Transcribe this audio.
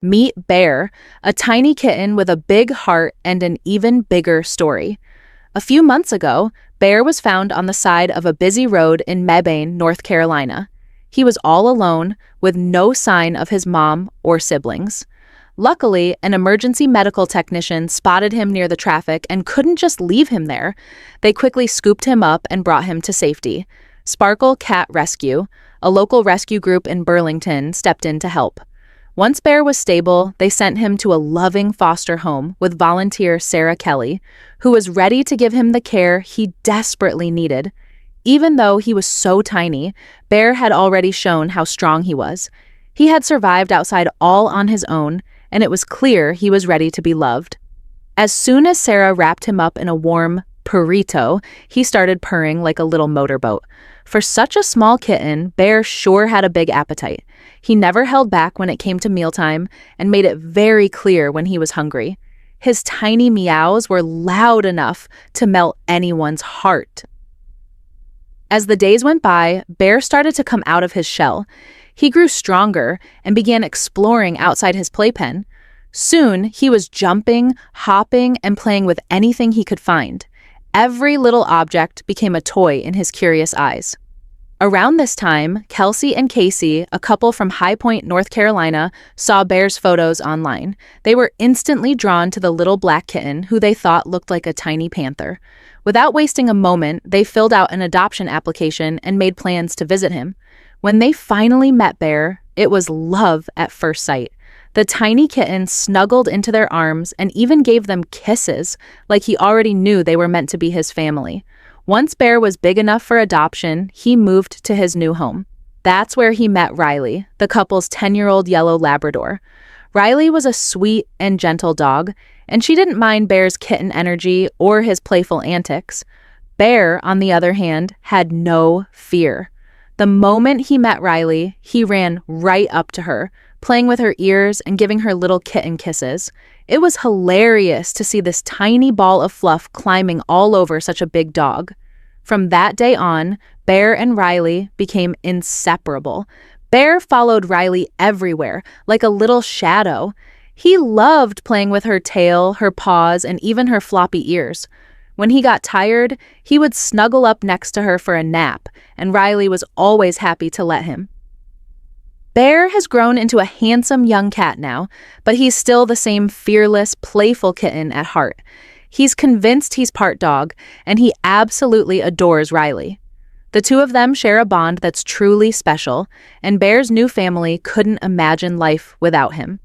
Meet Bear, a tiny kitten with a big heart and an even bigger story. A few months ago, Bear was found on the side of a busy road in Mebane, North Carolina. He was all alone, with no sign of his mom or siblings. Luckily, an emergency medical technician spotted him near the traffic and couldn't just leave him there. They quickly scooped him up and brought him to safety. Sparkle Cat Rescue, a local rescue group in Burlington, stepped in to help. Once Bear was stable, they sent him to a loving foster home with volunteer Sarah Kelly, who was ready to give him the care he desperately needed. Even though he was so tiny, Bear had already shown how strong he was. He had survived outside all on his own, and it was clear he was ready to be loved. As soon as Sarah wrapped him up in a warm burrito, he started purring like a little motorboat. For such a small kitten, Bear sure had a big appetite. He never held back when it came to mealtime and made it very clear when he was hungry. His tiny meows were loud enough to melt anyone's heart. As the days went by, Bear started to come out of his shell. He grew stronger and began exploring outside his playpen. Soon, he was jumping, hopping, and playing with anything he could find. Every little object became a toy in his curious eyes. Around this time, Kelsey and Casey, a couple from High Point, North Carolina, saw Bear's photos online. They were instantly drawn to the little black kitten who they thought looked like a tiny panther. Without wasting a moment, they filled out an adoption application and made plans to visit him. When they finally met Bear, it was love at first sight. The tiny kitten snuggled into their arms and even gave them kisses, like he already knew they were meant to be his family. Once Bear was big enough for adoption, he moved to his new home. That's where he met Riley, the couple's 10-year-old yellow Labrador. Riley was a sweet and gentle dog, and she didn't mind Bear's kitten energy or his playful antics. Bear, on the other hand, had no fear. The moment he met Riley, he ran right up to her, playing with her ears and giving her little kitten kisses. It was hilarious to see this tiny ball of fluff climbing all over such a big dog. From that day on, Bear and Riley became inseparable. Bear followed Riley everywhere, like a little shadow. He loved playing with her tail, her paws, and even her floppy ears. When he got tired, he would snuggle up next to her for a nap, and Riley was always happy to let him. Bear has grown into a handsome young cat now, but he's still the same fearless, playful kitten at heart. He's convinced he's part dog, and he absolutely adores Riley. The two of them share a bond that's truly special, and Bear's new family couldn't imagine life without him.